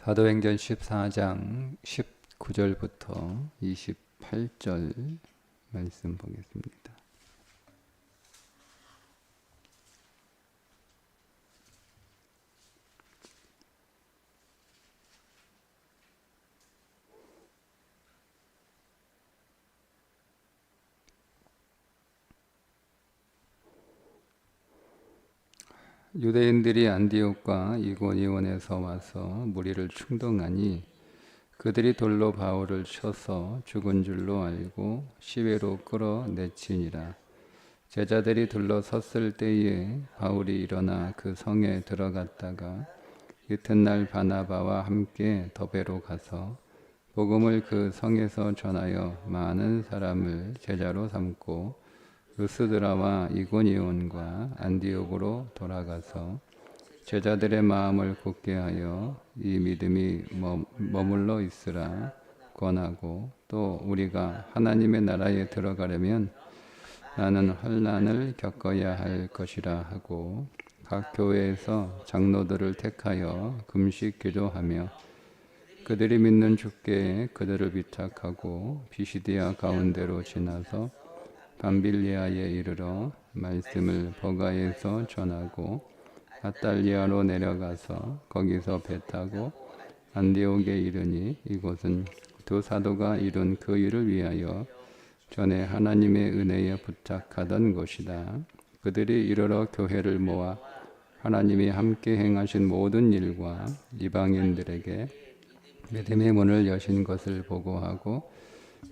사도행전 14장 19절부터 28절 말씀 보겠습니다. 유대인들이 안디옥과 이고니온에서 와서 무리를 충동하니 그들이 돌로 바울을 쳐서 죽은 줄로 알고 시외로 끌어내치니라. 제자들이 둘러섰을 때에 바울이 일어나 그 성에 들어갔다가 이튿날 바나바와 함께 더베로 가서 복음을 그 성에서 전하여 많은 사람을 제자로 삼고 루스드라와 이고니온과 안디옥으로 돌아가서 제자들의 마음을 굳게 하여 이 믿음이 머물러 있으라 권하고, 또 우리가 하나님의 나라에 들어가려면 나는 환난을 겪어야 할 것이라 하고, 각 교회에서 장로들을 택하여 금식 기도하며 그들이 믿는 주께 그들을 비탁하고 비시디아 가운데로 지나서 밤빌리아에 이르러 말씀을 버가에서 전하고 아달리아로 내려가서 거기서 배 타고 안디옥에 이르니, 이곳은 두 사도가 이룬 그 일을 위하여 전에 하나님의 은혜에 부탁하던 곳이다. 그들이 이르러 교회를 모아 하나님이 함께 행하신 모든 일과 이방인들에게 믿음의 문을 여신 것을 보고하고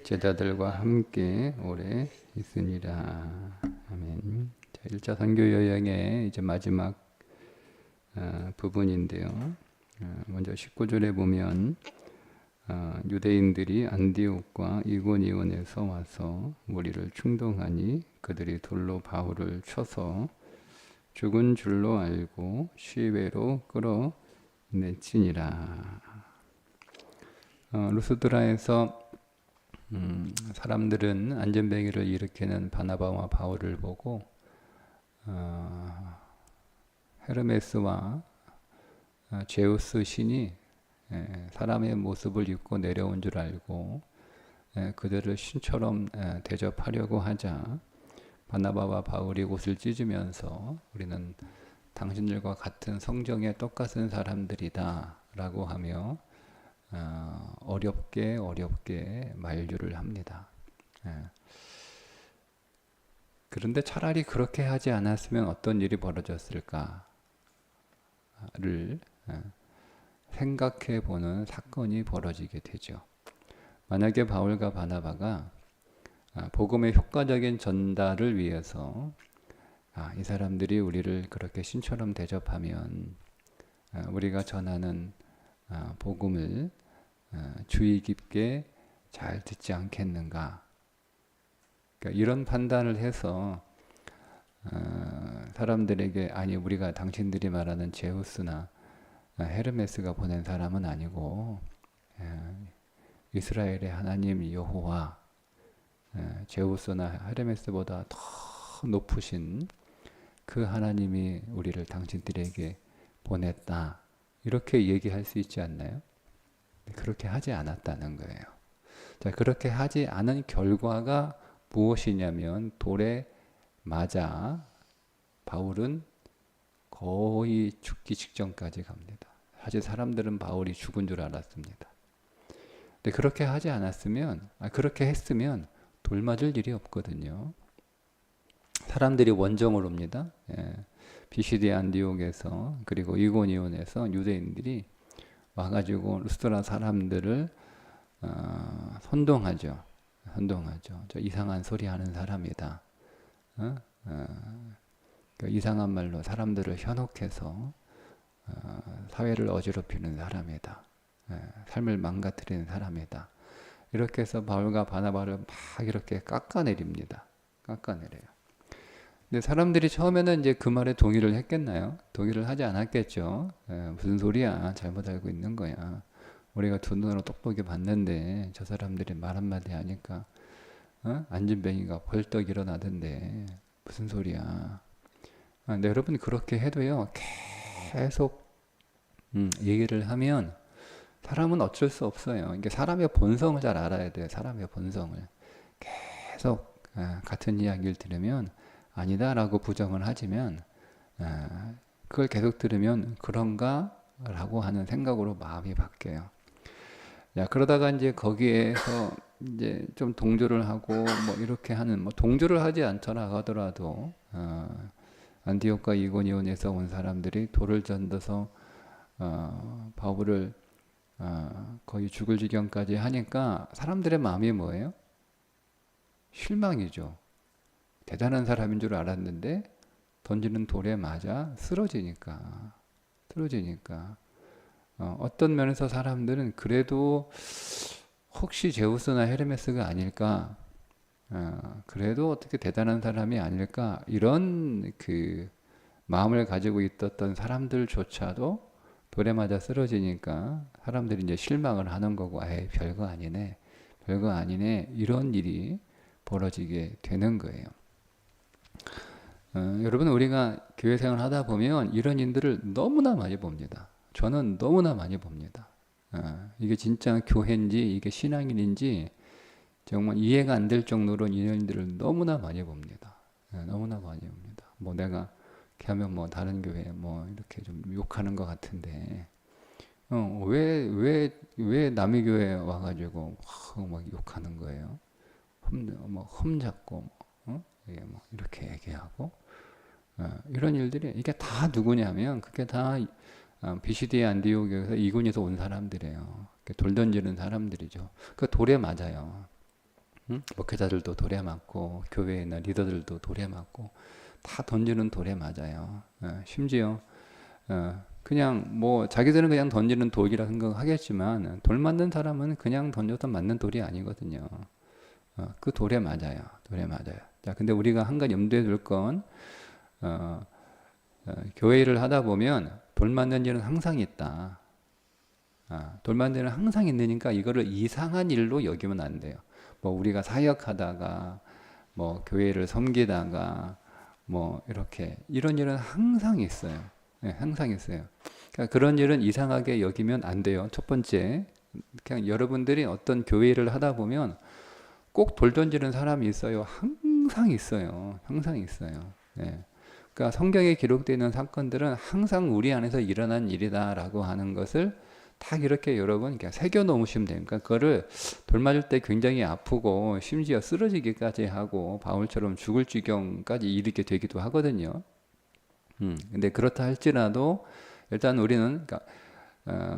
제자들과 함께 오래 있으니라. 아멘. 자, 1차 선교 여행의 이제 마지막 부분인데요. 먼저 19절에 보면 유대인들이 안디옥과 이고니온에서 와서 무리를 충동하니 그들이 돌로 바울을 쳐서 죽은 줄로 알고 시외로 끌어내치니라. 루스드라에서 사람들은 안전뱅이를 일으키는 바나바와 바울을 보고 헤르메스와 제우스 신이 사람의 모습을 입고 내려온 줄 알고 그들을 신처럼 대접하려고 하자 바나바와 바울이 옷을 찢으면서 우리는 당신들과 같은 성정에 똑같은 사람들이다 라고 하며 어렵게 만류를 합니다. 그런데 차라리 그렇게 하지 않았으면 어떤 일이 벌어졌을까를 생각해 보는 사건이 벌어지게 되죠. 만약에 바울과 바나바가 복음의 효과적인 전달을 위해서 이 사람들이 우리를 그렇게 신처럼 대접하면 우리가 전하는 복음을 주의 깊게 잘 듣지 않겠는가. 그러니까 이런 판단을 해서 사람들에게 아니 우리가 당신들이 말하는 제우스나 헤르메스가 보낸 사람은 아니고 이스라엘의 하나님 여호와 제우스나 헤르메스보다 더 높으신 그 하나님이 우리를 당신들에게 보냈다. 이렇게 얘기할 수 있지 않나요? 그렇게 하지 않았다는 거예요. 자, 그렇게 하지 않은 결과가 무엇이냐면 돌에 맞아 바울은 거의 죽기 직전까지 갑니다. 사실 사람들은 바울이 죽은 줄 알았습니다. 근데 그렇게 하지 않았으면, 그렇게 했으면 돌 맞을 일이 없거든요. 사람들이 원정을 옵니다. 비시디 안디옥에서 그리고 이고니온에서 유대인들이 와가지고 루스드라 사람들을 선동하죠. 저 이상한 소리 하는 사람이다. 그 이상한 말로 사람들을 현혹해서 사회를 어지럽히는 사람이다. 삶을 망가뜨리는 사람이다. 이렇게 해서 바울과 바나바를 막 이렇게 깎아내립니다. 깎아내려요. 근데 사람들이 처음에는 이제 그 말에 동의를 했겠나요? 동의를 하지 않았겠죠. 무슨 소리야? 잘못 알고 있는 거야. 우리가 두 눈으로 똑똑히 봤는데 저 사람들이 말 한마디 하니까 안진뱅이가 벌떡 일어나던데 무슨 소리야. 근데 여러분 그렇게 해도요. 계속 얘기를 하면 사람은 어쩔 수 없어요. 이게 사람의 본성을 잘 알아야 돼요. 사람의 본성을. 계속 같은 이야기를 들으면 아니다라고 부정을 하지만 그걸 계속 들으면 그런가? 라고 하는 생각으로 마음이 바뀌어요. 야, 그러다가 이제 거기에서 이제 좀 동조를 하고 뭐 이렇게 하는, 뭐 동조를 하지 않더라 하더라도 안디옥과 이고니온에서 온 사람들이 돌을 던져서 바울을 거의 죽을 지경까지 하니까 사람들의 마음이 뭐예요? 실망이죠. 대단한 사람인 줄 알았는데 던지는 돌에 맞아 쓰러지니까. 어떤 면에서 사람들은 그래도 혹시 제우스나 헤르메스가 아닐까, 그래도 어떻게 대단한 사람이 아닐까, 이런 그 마음을 가지고 있었던 사람들조차도 돌에 맞아 쓰러지니까 사람들이 이제 실망을 하는 거고, 에이, 별거 아니네, 이런 일이 벌어지게 되는 거예요. 여러분, 우리가 교회 생활 하다 보면 이런 일들을 너무나 많이 봅니다. 저는 너무나 많이 봅니다. 이게 진짜 교회인지 이게 신앙인인지 정말 이해가 안 될 정도로 이런 일들을 너무나 많이 봅니다. 너무나 많이 봅니다. 뭐 내가 이렇게 하면 뭐 다른 교회 뭐 이렇게 좀 욕하는 것 같은데, 왜 남의 교회에 와가지고 막 욕하는 거예요? 뭐 험잡고 이게 뭐 이렇게 얘기하고, 이런 일들이 이게 다 누구냐면 그게 다 비시디의 안디옥에서 이군에서 온 사람들이에요. 돌 던지는 사람들이죠. 그 돌에 맞아요. 목회자들도 돌에 맞고 교회나 리더들도 돌에 맞고 다 던지는 돌에 맞아요. 심지어 그냥 뭐 자기들은 그냥 던지는 돌이라 생각하겠지만 돌 맞는 사람은 그냥 던져서 맞는 돌이 아니거든요. 그 돌에 맞아요. 자, 근데 우리가 한 가지 염두에 둘 건 교회 일을 하다 보면 돌 맞는 일은 항상 있다. 돌 맞는 일은 항상 있으니까 이거를 이상한 일로 여기면 안 돼요. 뭐 우리가 사역하다가 뭐 교회를 섬기다가 뭐 이렇게 이런 일은 항상 있어요. 항상 있어요. 그러니까 그런 일은 이상하게 여기면 안 돼요. 첫 번째, 그냥 여러분들이 어떤 교회 일을 하다 보면 꼭 돌 던지는 사람이 있어요. 항상 있어요. 그러니까 성경에 기록되어 있는 사건들은 항상 우리 안에서 일어난 일이다라고 하는 것을 딱 이렇게 여러분 새겨 놓으시면 돼요. 그러니까 그거를 돌 맞을 때 굉장히 아프고 심지어 쓰러지기까지 하고 바울처럼 죽을 지경까지 이르게 되기도 하거든요. 근데 그렇다 할지라도 일단 우리는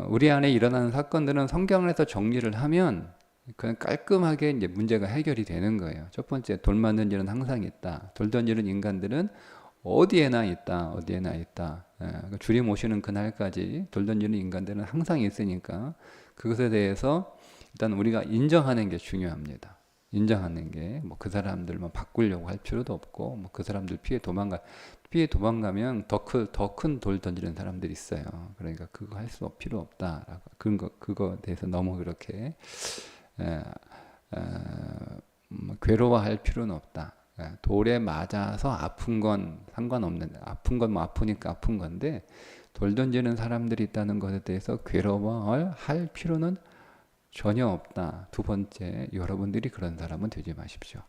우리 안에 일어나는 사건들은 성경 안에서 정리를 하면 그냥 깔끔하게 이제 문제가 해결이 되는 거예요. 첫 번째, 돌 맞는 일은 항상 있다. 돌 던지는 인간들은 어디에나 있다. 주님 오시는 그날까지 돌 던지는 인간들은 항상 있으니까 그것에 대해서 일단 우리가 인정하는 게 중요합니다. 인정하는 게 뭐 그 사람들 뭐 바꾸려고 할 필요도 없고 뭐 그 사람들 피해 도망가면 더 큰 돌 던지는 사람들이 있어요. 그러니까 그거 할 수 필요 없다라고 그거 대해서 너무 그렇게 괴로워할 필요는 없다. 돌에 맞아서 아픈 건 상관없는, 아픈 건 뭐 아프니까 아픈 건데 돌 던지는 사람들이 있다는 것에 대해서 괴로워할 필요는 전혀 없다. 두 번째, 여러분들이 그런 사람은 되지 마십시오.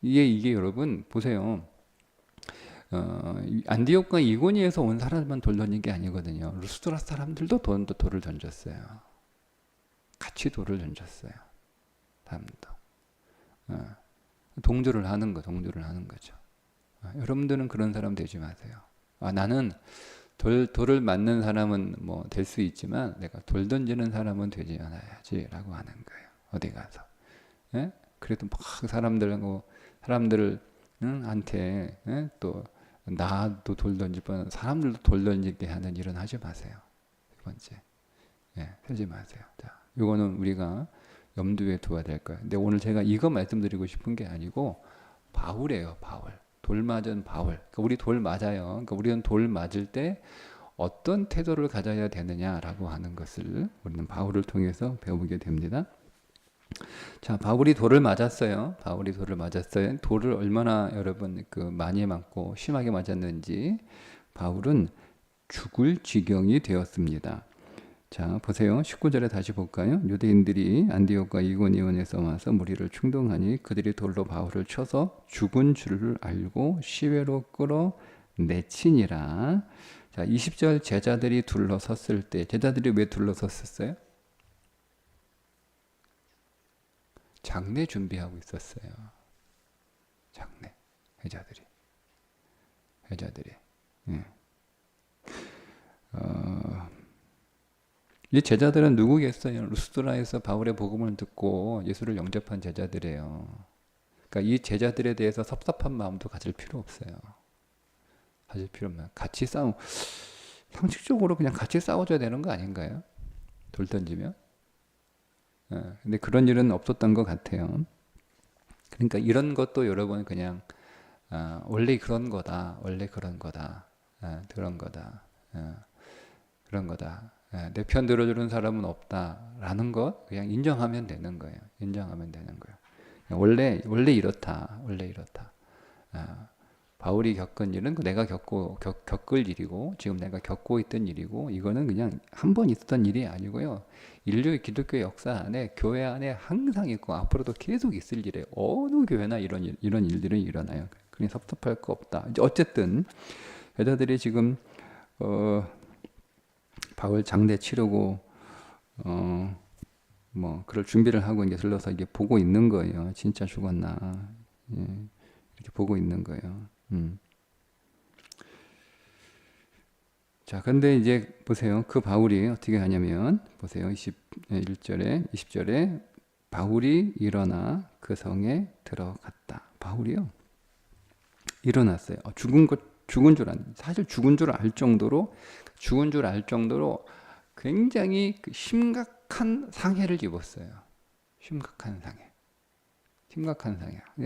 이게 여러분 보세요. 안디옥과 이고니에서 온 사람만 돌 던진 게 아니거든요. 루스드라 사람들도 돌을 던졌어요. 같이 돌을 던졌어요. 사람도. 동조를 하는 거죠. 여러분들은 그런 사람 되지 마세요. 나는 돌을 맞는 사람은 뭐 될 수 있지만 내가 돌 던지는 사람은 되지 않아야지라고 하는 거예요. 어디 가서. 그래도 막 사람들을 한테 또 나도 돌 던질 사람들도 돌 던지게 하는 일은 하지 마세요. 두 번째, 하지 마세요. 자, 이거는 우리가 염두에 두어야 될 거예요. 근데 오늘 제가 이거 말씀드리고 싶은 게 아니고 바울이에요. 돌 맞은 바울. 그러니까 우리 돌 맞아요. 그러니까 우리는 돌 맞을 때 어떤 태도를 가져야 되느냐라고 하는 것을 우리는 바울을 통해서 배우게 됩니다. 자, 바울이 돌을 맞았어요. 돌을 얼마나 여러분 많이 맞고 심하게 맞았는지 바울은 죽을 지경이 되었습니다. 자, 보세요. 19절에 다시 볼까요? 유대인들이 안디옥과 이고니온에서 와서 무리를 충동하니 그들이 돌로 바울을 쳐서 죽은 줄을 알고 시외로 끌어내치니라. 자, 20절 제자들이 둘러섰을 때, 제자들이 왜 둘러섰었어요? 장례 준비하고 있었어요. 장례. 제자들이. 예. 이 제자들은 누구겠어요? 루스드라에서 바울의 복음을 듣고 예수를 영접한 제자들이에요. 그러니까 이 제자들에 대해서 섭섭한 마음도 가질 필요 없어요. 가질 필요 없나요? 같이 상식적으로 그냥 같이 싸워줘야 되는 거 아닌가요? 돌 던지면? 근데 그런 일은 없었던 것 같아요. 그러니까 이런 것도 여러분 그냥 원래 그런 거다, 원래 그런 거다, 그런 거다, 그런 거다. 내 편 들어주는 사람은 없다라는 것 그냥 인정하면 되는 거예요. 인정하면 되는 거예요. 원래 이렇다, 원래 이렇다. 바울이 겪은 일은 내가 겪을 일이고 지금 내가 겪고 있던 일이고 이거는 그냥 한 번 있었던 일이 아니고요. 인류의 기독교 역사 안에 교회 안에 항상 있고 앞으로도 계속 있을 일이에요. 어느 교회나 이런 일들은 일어나요. 그냥 섭섭할 거 없다. 이제 어쨌든 여자들이 지금 바울 장례 치르고 뭐 그럴 준비를 하고 이제 들러서 이게 보고 있는 거예요. 진짜 죽었나? 예, 이렇게 보고 있는 거예요. 자, 근데 이제 보세요. 그 바울이 어떻게 하냐면 보세요. 21절에 20절에 바울이 일어나 그 성에 들어갔다. 바울이요. 일어났어요. 죽은 줄 사실 죽은 줄 알 정도로 굉장히 심각한 상해를 입었어요. 심각한 상해.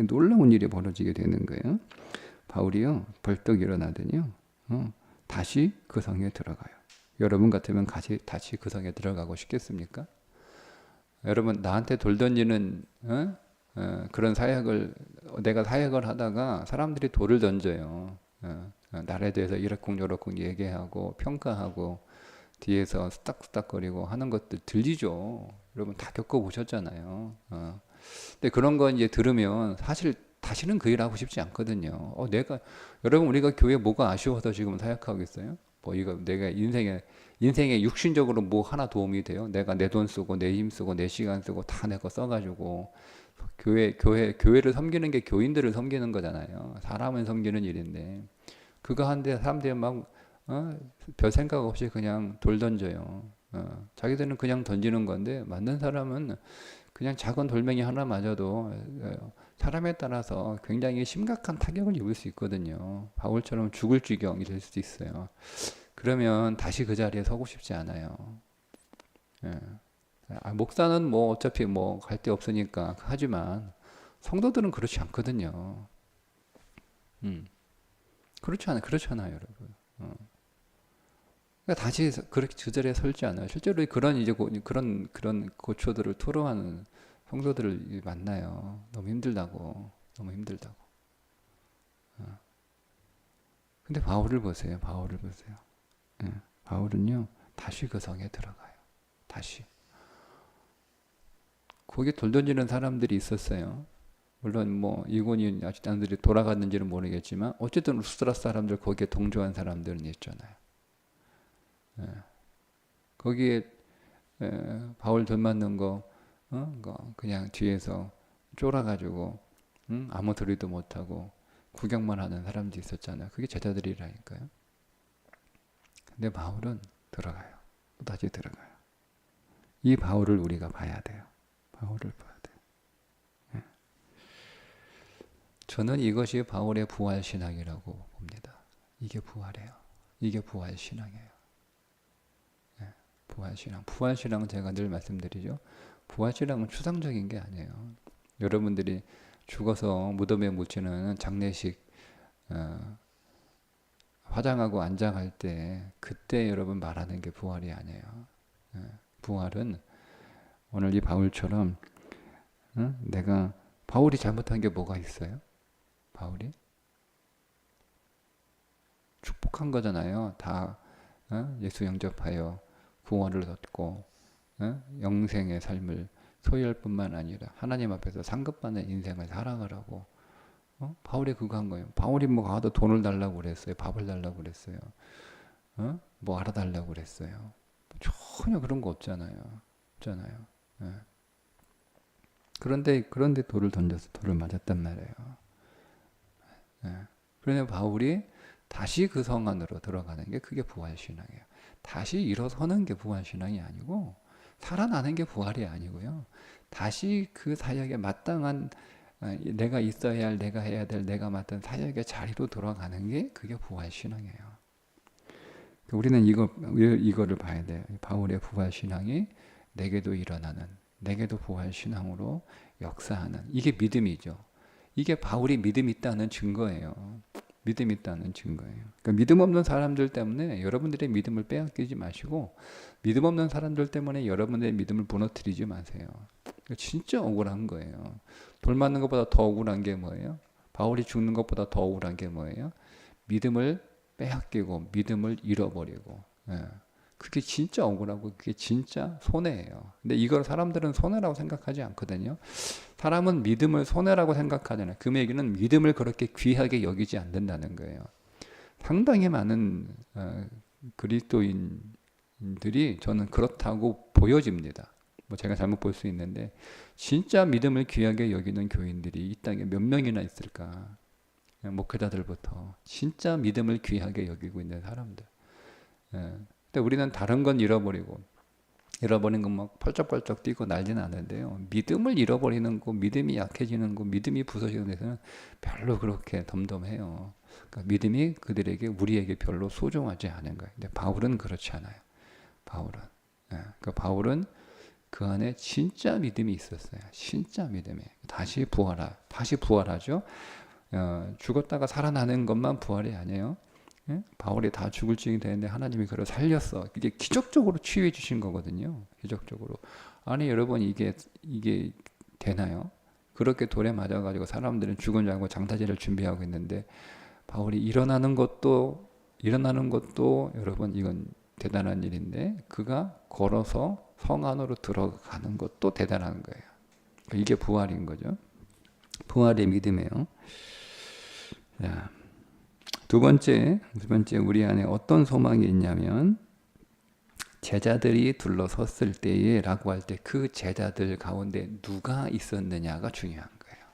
놀라운 일이 벌어지게 되는 거예요. 바울이요 벌떡 일어나더니요 다시 그 성에 들어가요. 여러분 같으면 다시 그 성에 들어가고 싶겠습니까? 여러분 나한테 돌 던지는 그런 내가 사역을 하다가 사람들이 돌을 던져요. 나라에 대해서 이러쿵저러쿵 얘기하고 평가하고 뒤에서 스닥스닥거리고 하는 것들 들리죠. 여러분 다 겪어보셨잖아요. 근데 그런 거 이제 들으면 사실 다시는 그 일 하고 싶지 않거든요. 여러분 우리가 교회 뭐가 아쉬워서 지금 사역하고 있어요? 뭐 내가 인생에 육신적으로 뭐 하나 도움이 돼요? 내가 내 돈 쓰고 내 힘 쓰고 내 시간 쓰고 다 내 거 써가지고 교회를 섬기는 게 교인들을 섬기는 거잖아요. 사람을 섬기는 일인데 그거 한데 사람들이 막 별 생각 없이 그냥 돌 던져요. 자기들은 그냥 던지는 건데 맞는 사람은 그냥 작은 돌멩이 하나 맞아도 사람에 따라서 굉장히 심각한 타격을 입을 수 있거든요. 바울처럼 죽을 지경이 될 수도 있어요. 그러면 다시 그 자리에 서고 싶지 않아요. 목사는 뭐 어차피 뭐 갈 데 없으니까 하지만 성도들은 그렇지 않거든요. 그렇잖아요, 여러분. 그러니까 다시 그렇게 그 자리에 설지 않아요. 실제로 그런 고초들을 토로하는 성도들을 만나요. 너무 힘들다고. 근데 바울을 보세요. 바울은요, 다시 그 성에 들어가요. 다시. 거기 돌 던지는 사람들이 있었어요. 물론 뭐 이고니온 아직 사람들이 돌아갔는지는 모르겠지만 어쨌든 루스드라 사람들 거기에 동조한 사람들은 있잖아요. 거기에 바울 돌 맞는 거 그냥 뒤에서 쫄아가지고 아무 소리도 못하고 구경만 하는 사람들이 있었잖아요. 그게 제자들이라니까요. 근데 바울은 들어가요. 또 다시 들어가요. 이 바울을 우리가 봐야 돼요. 저는 이것이 바울의 부활신앙이라고 봅니다. 이게 부활이에요. 이게 부활신앙이에요. 부활신앙은 제가 늘 말씀드리죠. 부활신앙은 추상적인 게 아니에요. 여러분들이 죽어서 무덤에 묻히는 장례식 화장하고 안장할 때 그때 여러분 말하는 게 부활이 아니에요. 부활은 오늘 이 바울처럼 바울이 잘못한 게 뭐가 있어요? 바울이 축복한 거잖아요. 다 예수 영접하여 구원을 얻고 영생의 삶을 소유할 뿐만 아니라 하나님 앞에서 상급받는 인생을 살아가라고 바울이 그거 한 거예요. 바울이 뭐 가도 돈을 달라고 그랬어요. 밥을 달라고 그랬어요. 뭐 알아달라고 그랬어요. 전혀 그런 거 없잖아요. 없잖아요. 예. 그런데 돌을 던져서 돌을 맞았단 말이에요. 예. 그런데 바울이 다시 그 성 안으로 들어가는 게 그게 부활신앙이에요. 다시 일어서는 게 부활신앙이 아니고 살아나는 게 부활이 아니고요. 다시 그 사역에 마땅한 내가 있어야 할, 내가 해야 될, 내가 맡은 사역의 자리로 돌아가는 게 그게 부활신앙이에요. 우리는 이거를 봐야 돼요. 바울의 부활신앙이 내게도 일어나는, 내게도 부활신앙으로 역사하는, 이게 믿음이죠. 이게 바울이 믿음이 있다는 증거예요. 믿음이 있다는 증거예요. 그러니까 믿음 없는 사람들 때문에 여러분들의 믿음을 빼앗기지 마시고, 믿음 없는 사람들 때문에 여러분들의 믿음을 무너뜨리지 마세요. 진짜 억울한 거예요. 돌 맞는 것보다 더 억울한 게 뭐예요? 바울이 죽는 것보다 더 억울한 게 뭐예요? 믿음을 빼앗기고 믿음을 잃어버리고. 예. 그게 진짜 억울하고 그게 진짜 손해예요. 근데 이걸 사람들은 손해라고 생각하지 않거든요. 사람은 믿음을 손해라고 생각하잖아요. 그 얘기는 믿음을 그렇게 귀하게 여기지 않는다는 거예요. 상당히 많은 그리스도인들이 저는 그렇다고 보여집니다. 뭐 제가 잘못 볼 수 있는데 진짜 믿음을 귀하게 여기는 교인들이 이 땅에 몇 명이나 있을까? 목회자들부터 진짜 믿음을 귀하게 여기고 있는 사람들. 근데 우리는 다른 건 잃어버린 건 막 펄쩍펄쩍 뛰고 난리는 않는데요. 믿음을 잃어버리는 거, 믿음이 약해지는 거, 믿음이 부서지는 데서는 별로 그렇게 덤덤해요. 그러니까 믿음이 그들에게 우리에게 별로 소중하지 않은 거예요. 근데 바울은 그렇지 않아요. 바울은 그 안에 진짜 믿음이 있었어요. 진짜 믿음이. 다시 부활하죠. 죽었다가 살아나는 것만 부활이 아니에요. 바울이 다 죽을 징이 되는데 하나님이 그를 살렸어. 이게 기적적으로 치유해 주신 거거든요. 기적적으로. 아니 여러분 이게 되나요? 그렇게 돌에 맞아가지고 사람들은 죽은 줄 알고 장사제를 준비하고 있는데 바울이 일어나는 것도 여러분 이건 대단한 일인데 그가 걸어서 성 안으로 들어가는 것도 대단한 거예요. 이게 부활인 거죠. 부활의 믿음이에요. 자. 두 번째 우리 안에 어떤 소망이 있냐면 제자들이 둘러섰을 때에 라고 할 때 그 제자들 가운데 누가 있었느냐가 중요한 거예요.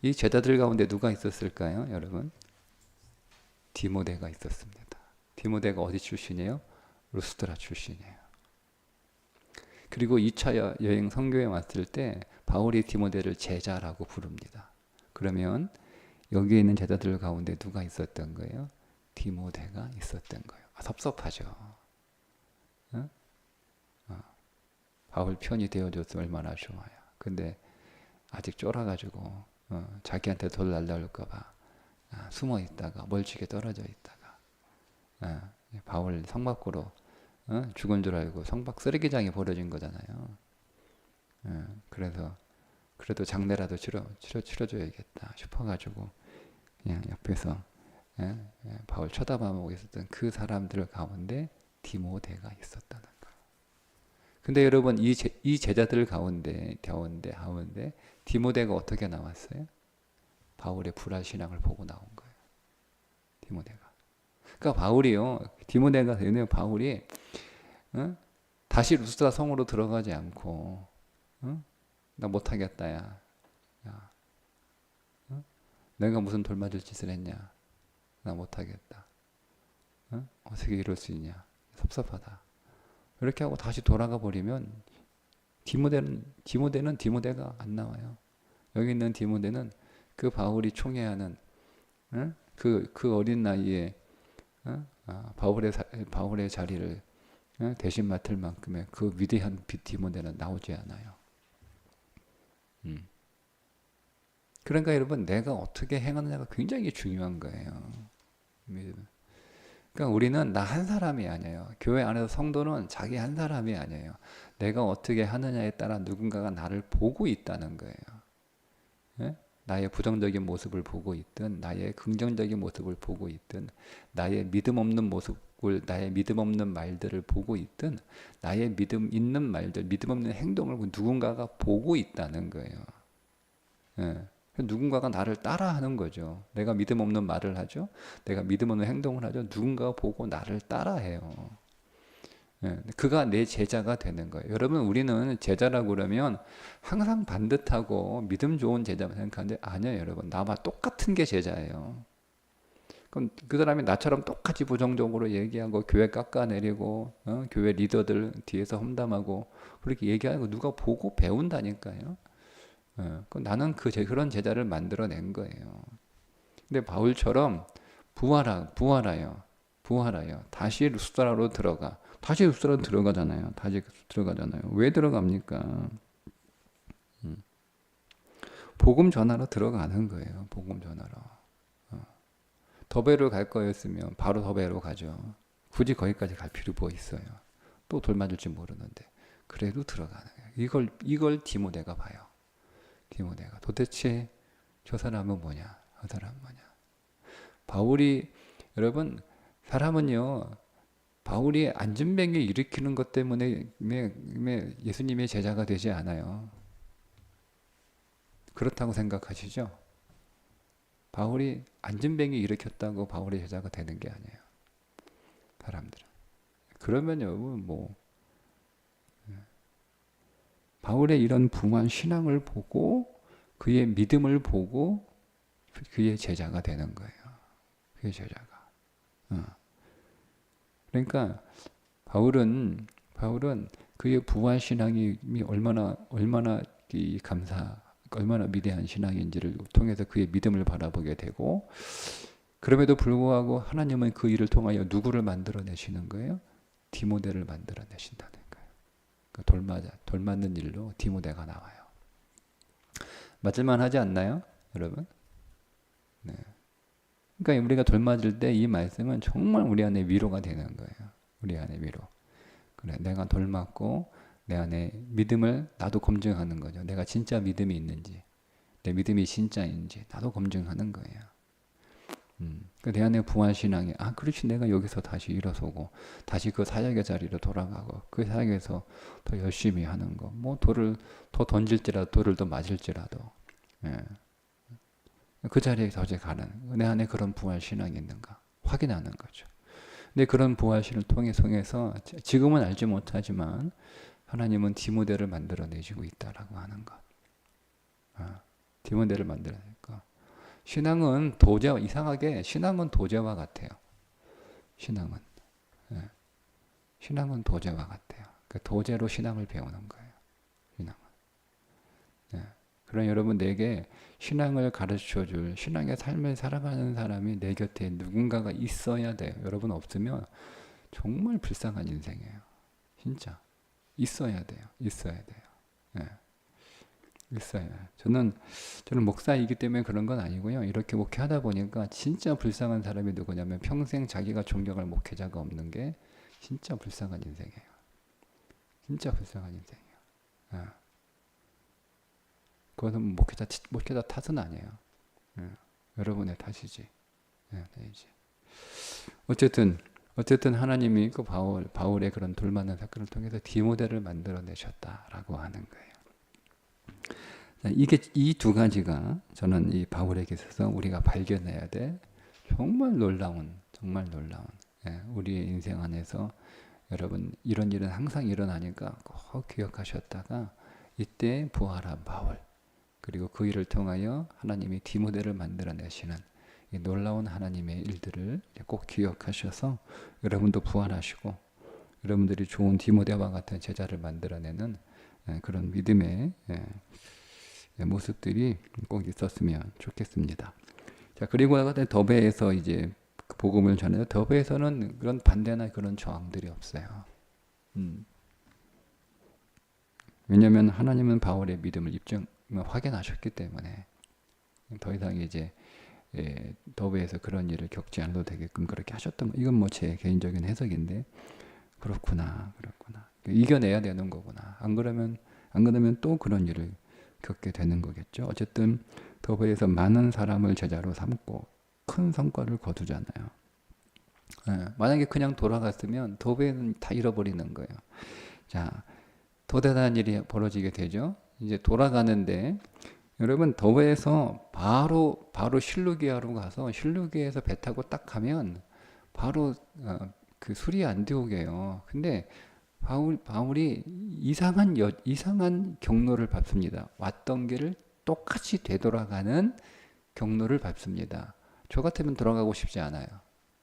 이 제자들 가운데 누가 있었을까요, 여러분? 디모데가 있었습니다. 디모데가 어디 출신이에요? 루스드라 출신이에요. 그리고 2차 여행 선교에 왔을 때 바울이 디모데를 제자라고 부릅니다. 그러면 여기에 있는 제자들 가운데 누가 있었던 거예요? 디모데가 있었던 거예요. 섭섭하죠. 바울 편이 되어줬으면 얼마나 좋아요. 근데 아직 쫄아가지고 자기한테 돌 날라올까봐 숨어 있다가 멀찍이 떨어져 있다가 바울 성 밖으로 죽은 줄 알고 성 밖 쓰레기장이 벌어진 거잖아요. 그래서 그래도 장례라도 치러줘야겠다 싶어가지고 그냥 옆에서 바울 쳐다보고 있었던 그 사람들 가운데 디모데가 있었다는 거예요. 근데 여러분 이 제자들 가운데 디모데가 어떻게 나왔어요? 바울의 불알신앙을 보고 나온 거예요. 디모데가. 그러니까 바울이 다시 루스드라 성으로 들어가지 않고 나 못하겠다 야. 내가 무슨 돌 맞을 짓을 했냐. 나 못하겠다. 어떻게 이럴 수 있냐. 섭섭하다. 이렇게 하고 다시 돌아가 버리면 디모데가 안 나와요. 여기 있는 디모데는 그 바울이 총애하는 그 어린 나이에 바울의 자리를 대신 맡을 만큼의 그 위대한 디모데는 나오지 않아요. 그러니까 여러분 내가 어떻게 행하느냐가 굉장히 중요한 거예요. 그러니까 우리는 나 한 사람이 아니에요. 교회 안에서 성도는 자기 한 사람이 아니에요. 내가 어떻게 하느냐에 따라 누군가가 나를 보고 있다는 거예요. 나의 부정적인 모습을 보고 있든 나의 긍정적인 모습을 보고 있든 나의 믿음 없는 모습 나의 믿음 없는 말들을 보고 있든 나의 믿음 있는 말들, 믿음 없는 행동을 누군가가 보고 있다는 거예요. 예. 누군가가 나를 따라하는 거죠. 내가 믿음 없는 말을 하죠. 내가 믿음 없는 행동을 하죠. 누군가가 보고 나를 따라해요. 예. 그가 내 제자가 되는 거예요. 여러분, 우리는 제자라고 그러면 항상 반듯하고 믿음 좋은 제자만 생각하는데 아니에요, 여러분. 나와 똑같은 게 제자예요. 그럼 그 사람이 나처럼 똑같이 부정적으로 얘기하고 교회 깎아내리고 교회 리더들 뒤에서 험담하고 그렇게 얘기하는 거 누가 보고 배운다니까요. 그럼 나는 그런 제자를 만들어낸 거예요. 근데 바울처럼 부활하여 다시 루스드라로 들어가. 다시 루스드라로 들어가잖아요. 다시 들어가잖아요. 왜 들어갑니까? 복음 전하러 들어가는 거예요. 복음 전하러. 더베로 갈 거였으면 바로 더베로 가죠. 굳이 거기까지 갈 필요 뭐 있어요. 또 돌 맞을지 모르는데. 그래도 들어가는 거예요. 이걸 디모데가 봐요. 디모데가 도대체 저 사람은 뭐냐? 저 사람은 뭐냐? 바울이 여러분 사람은요. 바울이 안진뱅이 일으키는 것 때문에 예수님의 제자가 되지 않아요. 그렇다고 생각하시죠? 바울이 안진뱅이 일으켰다고 바울의 제자가 되는 게 아니에요. 사람들은. 그러면요, 뭐 바울의 이런 붕한 신앙을 보고 그의 믿음을 보고 그의 제자가 되는 거예요. 그의 제자가. 그러니까 바울은 그의 부활 신앙이 얼마나 얼마나 위대한 신앙인지를 통해서 그의 믿음을 바라보게 되고 그럼에도 불구하고 하나님은 그 일을 통하여 누구를 만들어내시는 거예요? 디모데를 만들어내신다는 거예요. 그러니까 돌 맞는 일로 디모데가 나와요. 맞을만 하지 않나요? 여러분? 네. 그러니까 우리가 돌 맞을 때 이 말씀은 정말 우리 안에 위로가 되는 거예요. 우리 안에 위로. 그래, 내가 돌 맞고 내 안에 믿음을 나도 검증하는 거죠. 내가 진짜 믿음이 있는지, 내 믿음이 진짜인지 나도 검증하는 거예요. 내 안에 부활 신앙이 그렇지 내가 여기서 다시 일어서고 다시 그 사역의 자리로 돌아가고 그 사역에서 더 열심히 하는 거. 뭐 돌을 더 던질지라도 돌을 더 맞을지라도 그 자리에서 어제 가는 내 안에 그런 부활 신앙이 있는가 확인하는 거죠. 근데 그런 부활 신을 통해서 지금은 알지 못하지만 하나님은 디모데를 만들어내시고 있다라고 하는 것. 디모데를 만들어내니까 신앙은 이상하게 신앙은 도제와 같아요. 신앙은 도제와 같아요. 그 도제로 신앙을 배우는 거예요. 신앙은. 그럼 여러분 내게 신앙을 가르쳐줄 신앙의 삶을 살아가는 사람이 내 곁에 누군가가 있어야 돼요. 여러분 없으면 정말 불쌍한 인생이에요. 진짜 있어야 돼요. 있어요. 저는 목사이기 때문에 그런 건 아니고요. 이렇게 목회하다 보니까 진짜 불쌍한 사람이 누구냐면 평생 자기가 존경할 목회자가 없는 게 진짜 불쌍한 인생이에요. 진짜 불쌍한 인생이에요. 그것은 목회자 탓은 아니에요. 여러분의 탓이지. 어쨌든 하나님이 그 바울의 그런 돌맞는 사건을 통해서 디모데를 만들어내셨다라고 하는 거예요. 이게 이 두 가지가 저는 이 바울에게 있어서 우리가 발견해야 돼 정말 놀라운 우리의 인생 안에서 여러분 이런 일은 항상 일어나니까 꼭 기억하셨다가 이때 부활한 바울 그리고 그 일을 통하여 하나님이 디모데를 만들어내시는 이 놀라운 하나님의 일들을 꼭 기억하셔서 여러분도 부활하시고 여러분들이 좋은 디모데와 같은 제자를 만들어내는 그런 믿음의 모습들이 꼭 있었으면 좋겠습니다. 자, 그리고 더베에서 이제 복음을 전해요. 더베에서는 그런 반대나 그런 저항들이 없어요. 왜냐하면 하나님은 바울의 믿음을 확인하셨기 때문에 더 이상 이제 더베에서 그런 일을 겪지 않아도 되게끔 그렇게 하셨던 이건 뭐 제 개인적인 해석인데 그렇구나. 이겨내야 되는 거구나. 안 그러면 또 그런 일을 겪게 되는 거겠죠. 어쨌든 더베에서 많은 사람을 제자로 삼고 큰 성과를 거두잖아요. 만약에 그냥 돌아갔으면 도배는 다 잃어버리는 거예요. 자, 더 대단한 일이 벌어지게 되죠. 이제 돌아가는데 여러분 도배에서 바로 실루기아로 가서 실루기에서 배 타고 딱 가면 바로 그 수리 안디옥이에요. 근데 바울이 이상한 경로를 밟습니다. 왔던 길을 똑같이 되돌아가는 경로를 밟습니다. 저 같으면 돌아가고 싶지 않아요.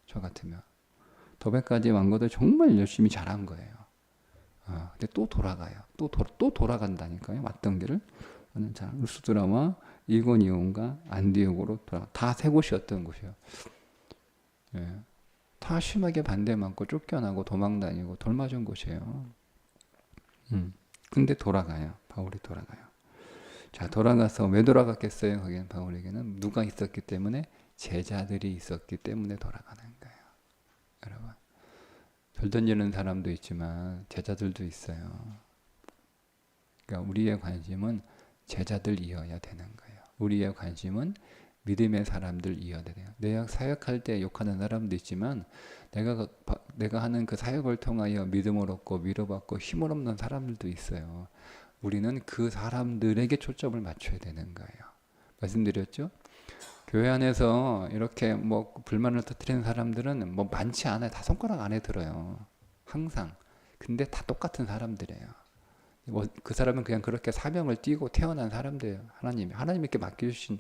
저 같으면. 도배까지 완 것도 정말 열심히 잘한 거예요. 근데 또 돌아가요. 또 돌아간다니까요. 왔던 길을. 자, 루스드라와 이고니온과 안디옥으로 다 세 곳이었던 곳이에요. 예. 다 심하게 반대맞고 쫓겨나고 도망다니고 돌맞은 곳이에요. 근데 돌아가요. 바울이 돌아가요. 자, 돌아가서 왜 돌아갔겠어요? 거기는 바울에게는 누가 있었기 때문에 제자들이 있었기 때문에 돌아가는 거예요. 여러분, 별 던지는 사람도 있지만 제자들도 있어요. 그러니까 우리의 관심은 제자들이어야 되는 거예요. 우리의 관심은 믿음의 사람들이어야 돼요. 내가 사역할 때 욕하는 사람도 있지만 내가 하는 그 사역을 통하여 믿음을 얻고 위로받고 힘을 얻는 사람들도 있어요. 우리는 그 사람들에게 초점을 맞춰야 되는 거예요. 말씀드렸죠? 교회 안에서 이렇게 뭐 불만을 터뜨리는 사람들은 뭐 많지 않아요. 다 손가락 안에 들어요. 항상. 근데 다 똑같은 사람들이에요. 뭐 그 사람은 그냥 그렇게 사명을 띠고 태어난 사람들이에요. 하나님께 맡겨주신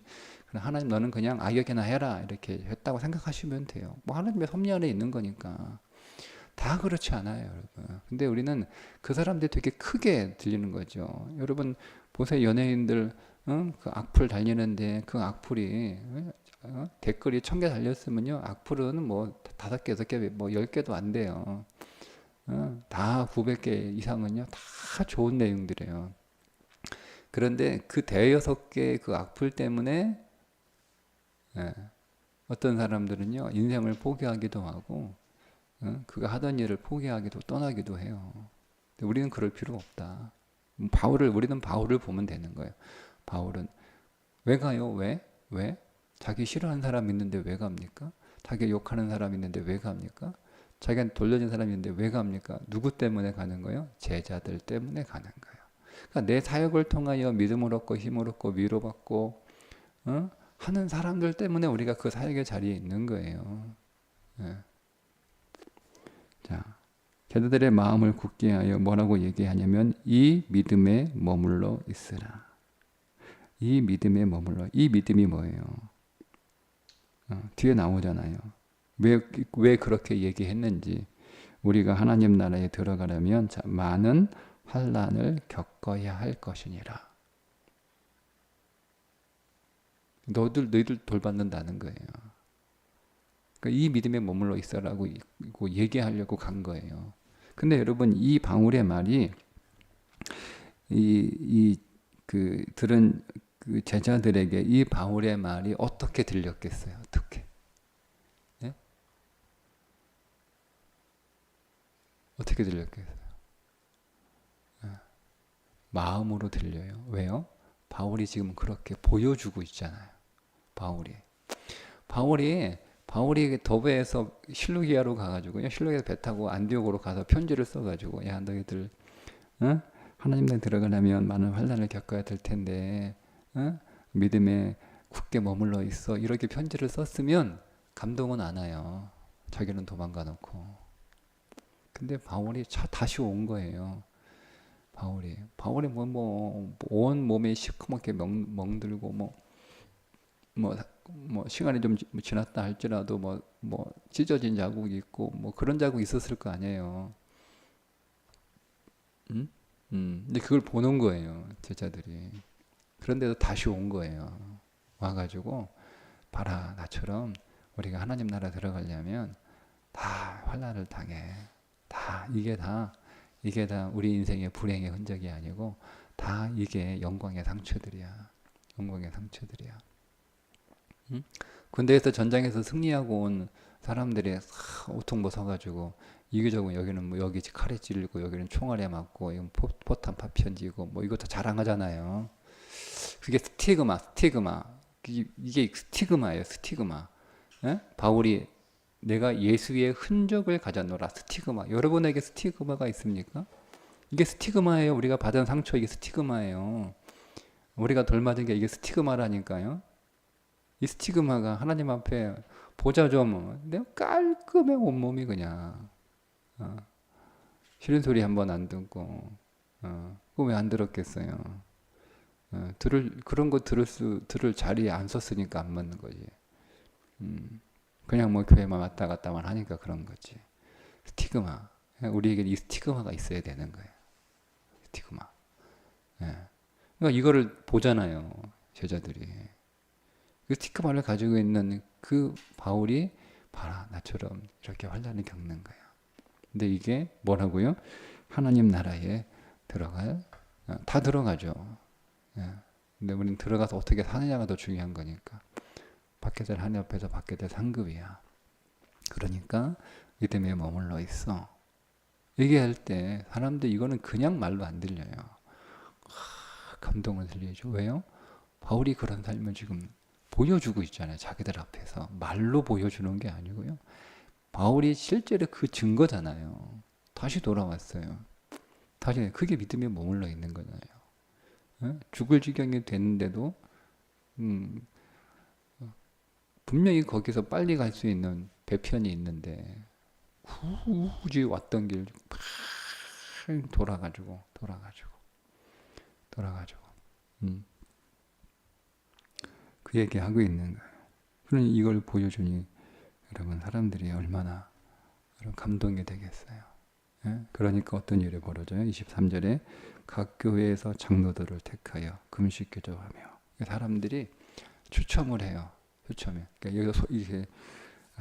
하나님 너는 그냥 악역이나 해라 이렇게 했다고 생각하시면 돼요. 뭐 하나님의 섭리 안에 있는 거니까. 다 그렇지 않아요, 여러분. 근데 우리는 그 사람들이 되게 크게 들리는 거죠. 여러분 보세요, 연예인들 그 악플 달리는데 그 악플이 댓글이 1000개 달렸으면요, 악플은 뭐 5개, 6개, 뭐 10개도 안 돼요. 다 900개 이상은요, 다 좋은 내용들이에요. 그런데 그 대여섯 개의 그 악플 때문에 어떤 사람들은요, 인생을 포기하기도 하고, 그가 하던 일을 포기하기도 떠나기도 해요. 근데 우리는 그럴 필요 없다. 우리는 바울을 보면 되는 거예요. 바울은 왜 가요? 왜? 자기 싫어하는 사람 있는데 왜 갑니까? 자기 욕하는 사람 있는데 왜 갑니까? 자기한테 돌려진 사람이 있는데 왜 갑니까? 누구 때문에 가는 거예요? 제자들 때문에 가는 거예요. 그러니까 내 사역을 통하여 믿음을 얻고 힘을 얻고 위로받고 하는 사람들 때문에 우리가 그 사역의 자리에 있는 거예요. 자, 제자들의 마음을 굳게 하여 뭐라고 얘기하냐면 이 믿음에 머물러 있으라. 이 믿음에 머물러. 이 믿음이 뭐예요? 뒤에 나오잖아요. 왜 그렇게 얘기했는지. 우리가 하나님 나라에 들어가려면 많은 환난을 겪어야 할 것이니라. 너희들 돌받는다는 거예요. 그러니까 이 믿음에 머물러 있어라고 얘기하려고 간 거예요. 근데 여러분 이 바울의 말이 들은 그 제자들에게 이 바울의 말이 어떻게 들렸겠어요? 어떻게? 네? 어떻게 들렸겠어요? 마음으로 들려요. 왜요? 바울이 지금 그렇게 보여주고 있잖아요. 바울이 더베에서 실루기아로 가가지고요. 실루기아 배 타고 안디옥으로 가서 편지를 써가지고 야 너희들 하나님 나라에 들어가려면 많은 환난을 겪어야 될 텐데 믿음에 굳게 머물러 있어. 이렇게 편지를 썼으면 감동은 안 와요. 자기는 도망가 놓고. 근데 바울이 다시 온 거예요. 바울이 온 몸에 시커멓게 멍들고 시간이 좀 지났다 할지라도 찢어진 자국이 있고 그런 자국이 있었을 거 아니에요. 근데 그걸 보는 거예요, 제자들이. 그런데도 다시 온 거예요. 와가지고 봐라, 나처럼 우리가 하나님 나라 들어가려면 다 환난을 당해. 이게 다 우리 인생의 불행의 흔적이 아니고 다 이게 영광의 상처들이야. 군대에서 전장에서 승리하고 온 사람들이 오통 벗어가지고 이기적으로 여기는 여기 칼에 찔리고 여기는 총알에 맞고 이건 포탄 파편지고 이거 다 자랑하잖아요. 그게 스티그마. 이게 스티그마예요. 스티그마. 바울이 내가 예수의 흔적을 가졌노라. 스티그마. 여러분에게 스티그마가 있습니까? 이게 스티그마예요. 우리가 받은 상처, 이게 스티그마예요. 우리가 돌 맞은 게 이게 스티그마라니까요. 이 스티그마가 하나님 앞에 보자 좀. 내가 깔끔해 온몸이 그냥. 싫은 소리 한번 안 듣고. 그거 왜 안 들었겠어요? 그런 거 들을 자리에 안 섰으니까 안 맞는 거지. 그냥 뭐 교회만 왔다 갔다만 하니까 그런 거지. 스티그마. 우리에게 이 스티그마가 있어야 되는 거예요. 스티그마. 예. 그러니까 이거를 보잖아요. 제자들이. 그 스티그마를 가지고 있는 그 바울이 봐라 나처럼 이렇게 환난을 겪는 거예요. 근데 이게 뭐라고요? 하나님 나라에 들어갈 다 들어가죠. 예. 근데 우리는 들어가서 어떻게 사느냐가 더 중요한 거니까. 받게 될 하나님 앞에서 받게 될 상급이야. 그러니까 믿음에 머물러 있어. 얘기할 때 사람들 이거는 그냥 말로 안 들려요. 감동을 들리죠. 왜요? 바울이 그런 삶을 지금 보여주고 있잖아요. 자기들 앞에서. 말로 보여주는 게 아니고요. 바울이 실제로 그 증거잖아요. 다시 돌아왔어요. 다시 그게 믿음에 머물러 있는 거잖아요. 예? 죽을 지경이 됐는데도 분명히 거기서 빨리 갈 수 있는 배편이 있는데 굳이 왔던 길 돌아가지고 그 얘기하고 있는 거예요. 그러니 이걸 보여주니 여러분 사람들이 얼마나 감동이 되겠어요. 예? 그러니까 어떤 일이 벌어져요? 23절에 각 교회에서 장로들을 택하여 금식 기도하며 사람들이 추첨을 해요. 추첨해. 그러니까 여기서 이게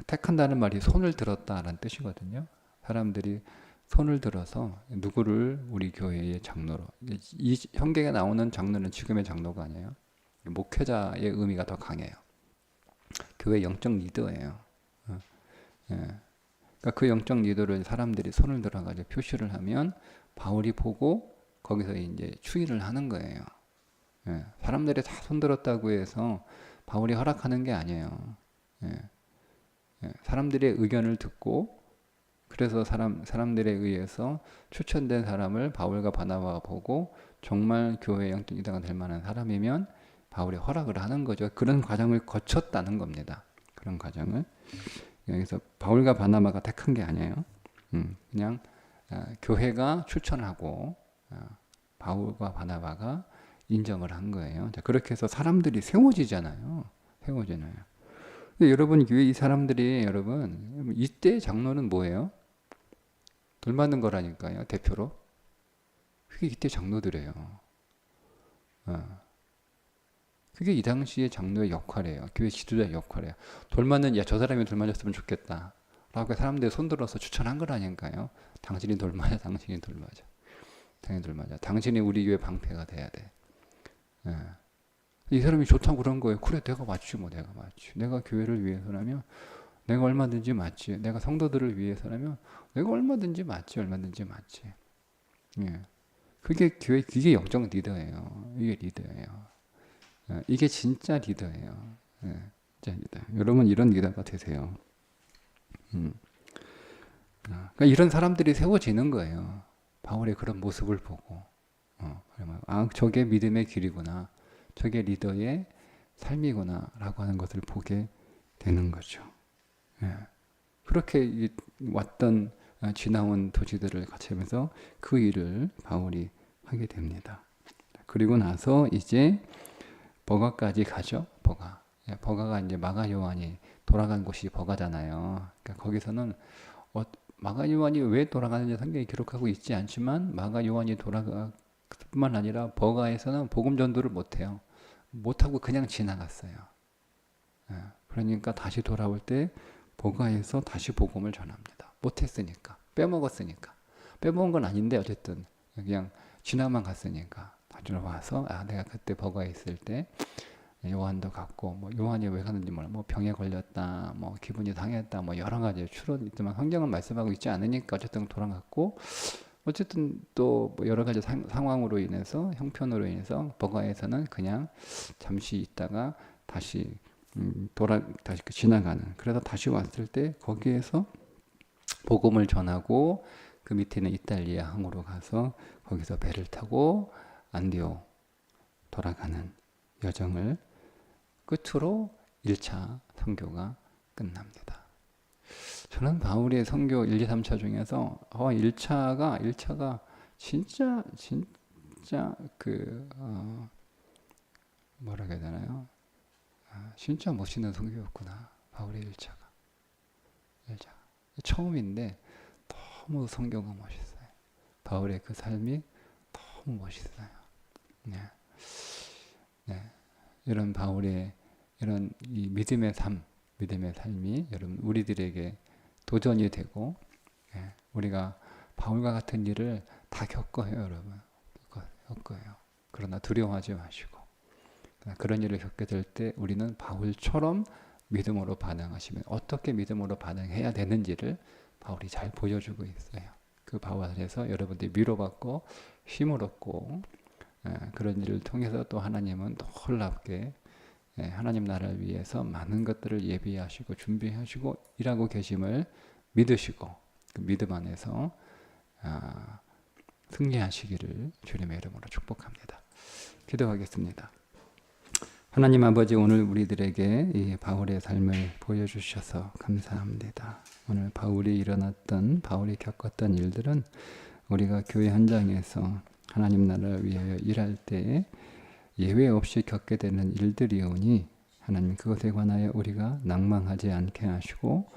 택한다는 말이 손을 들었다라는 뜻이거든요. 사람들이 손을 들어서 누구를 우리 교회의 장로로. 이 현경에 나오는 장로는 지금의 장로가 아니에요. 목회자의 의미가 더 강해요. 교회 영적 리더예요. 예. 그러니까 그 영적 리더를 사람들이 손을 들어가지고 표시를 하면 바울이 보고 거기서 이제 추인을 하는 거예요. 예. 사람들이 다 손 들었다고 해서 바울이 허락하는 게 아니에요. 예. 예. 사람들의 의견을 듣고 그래서 사람들에 의해서 추천된 사람을 바울과 바나바가 보고 정말 교회의 영적 리더가 될 만한 사람이면 바울이 허락을 하는 거죠. 그런 과정을 거쳤다는 겁니다. 그런 과정을. 여기서 바울과 바나바가 택한 게 아니에요. 그냥 교회가 추천하고 바울과 바나바가 인정을 한 거예요. 자, 그렇게 해서 사람들이 세워지잖아요. 세워지나요? 근데 여러분 이 사람들이 여러분 이때 장로는 뭐예요? 돌 맞는 거라니까요. 대표로. 그게 이때 장로들이에요. 그게 이 당시의 장로의 역할이에요. 교회 지도자의 역할이에요. 돌 맞는 저 사람이 돌 맞았으면 좋겠다 라고 사람들이 손들어서 추천한 거라니까요. 당신이 돌 맞아. 당신이 돌 맞아. 당신이 돌 맞아. 당신이 우리 교회 방패가 돼야 돼. 예. 이 사람이 좋다고 그런 거예요. 그래 내가 맞지 뭐 내가 맞지. 내가 교회를 위해서라면 내가 얼마든지 맞지. 내가 성도들을 위해서라면 내가 얼마든지 맞지. 얼마든지 맞지. 예. 그게 교회, 그게 영적 리더예요. 이게 리더예요. 이게 진짜 리더예요. 예. 진짜 리더. 여러분 이런 리더가 되세요. 그러니까 이런 사람들이 세워지는 거예요. 바울의 그런 모습을 보고. 저게 믿음의 길이구나. 저게 리더의 삶이구나. 라고 하는 것을 보게 되는 거죠. 예. 그렇게 왔던 지나온 도시들을 같이 하면서 그 일을 바울이 하게 됩니다. 그리고 나서 이제 버가까지 가죠. 버가. 버가가 이제 마가 요한이 돌아간 곳이 버가잖아요. 그러니까 거기서는 마가 요한이 왜 돌아가는지 성경이 기록하고 있지 않지만 마가 요한이 돌아가 뿐만 아니라 버가에서는 복음 전도를 못해요. 못하고 그냥 지나갔어요. 그러니까 다시 돌아올 때 버가에서 다시 복음을 전합니다. 못했으니까. 빼먹었으니까. 빼먹은 건 아닌데 어쨌든 그냥 지나만 갔으니까 다시 와서 내가 그때 버가에 있을 때 요한도 갔고 뭐 요한이 왜 갔는지 몰라. 뭐 병에 걸렸다. 뭐 기분이 상했다. 뭐 여러 가지 추론이 있지만 성경은 말씀하고 있지 않으니까 어쨌든 돌아갔고 어쨌든 또 뭐 여러 가지 상황으로 인해서 형편으로 인해서 버가에서는 그냥 잠시 있다가 다시 다시 지나가는. 그래서 다시 왔을 때 거기에서 복음을 전하고 그 밑에 있는 이탈리아 항으로 가서 거기서 배를 타고 안디오 돌아가는 여정을 끝으로 1차 선교가 끝납니다. 저는 바울의 선교 1, 2, 3차 중에서 1차가 진짜 뭐라 해야 되나요? 진짜 멋있는 선교였구나. 바울의 1차가. 처음인데 너무 선교가 멋있어요. 바울의 그 삶이 너무 멋있어요. 네. 네. 이런 바울의 이런 이 믿음의 삶이 여러분 우리들에게 도전이 되고, 우리가 바울과 같은 일을 다 겪어요, 여러분. 겪어요. 그러나 두려워하지 마시고, 그런 일을 겪게 될 때 우리는 바울처럼 믿음으로 반응하시면 어떻게 믿음으로 반응해야 되는지를 바울이 잘 보여주고 있어요. 그 바울 안에서 여러분들이 위로받고 힘을 얻고, 그런 일을 통해서 또 하나님은 놀랍게 하나님 나라를 위해서 많은 것들을 예비하시고 준비하시고 일하고 계심을 믿으시고, 그 믿음 안에서 승리하시기를 주님의 이름으로 축복합니다. 기도하겠습니다. 하나님 아버지, 오늘 우리들에게 이 바울의 삶을 보여주셔서 감사합니다. 오늘 바울이 겪었던 일들은 우리가 교회 현장에서 하나님 나라를 위하여 일할 때 예외 없이 겪게 되는 일들이오니 하나님 그것에 관하여 우리가 낭망하지 않게 하시고,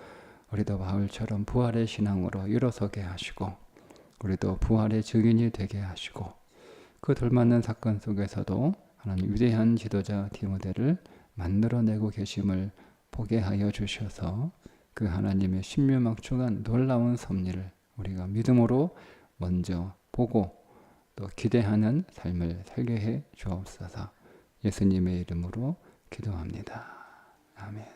우리도 바울처럼 부활의 신앙으로 일어서게 하시고, 우리도 부활의 증인이 되게 하시고, 그 돌맞는 사건 속에서도 하나님 위대한 지도자 디모데를 만들어내고 계심을 보게 하여 주셔서 그 하나님의 신묘막중한 놀라운 섭리를 우리가 믿음으로 먼저 보고 또 기대하는 삶을 살게 해 주옵소서. 예수님의 이름으로 기도합니다. 아멘.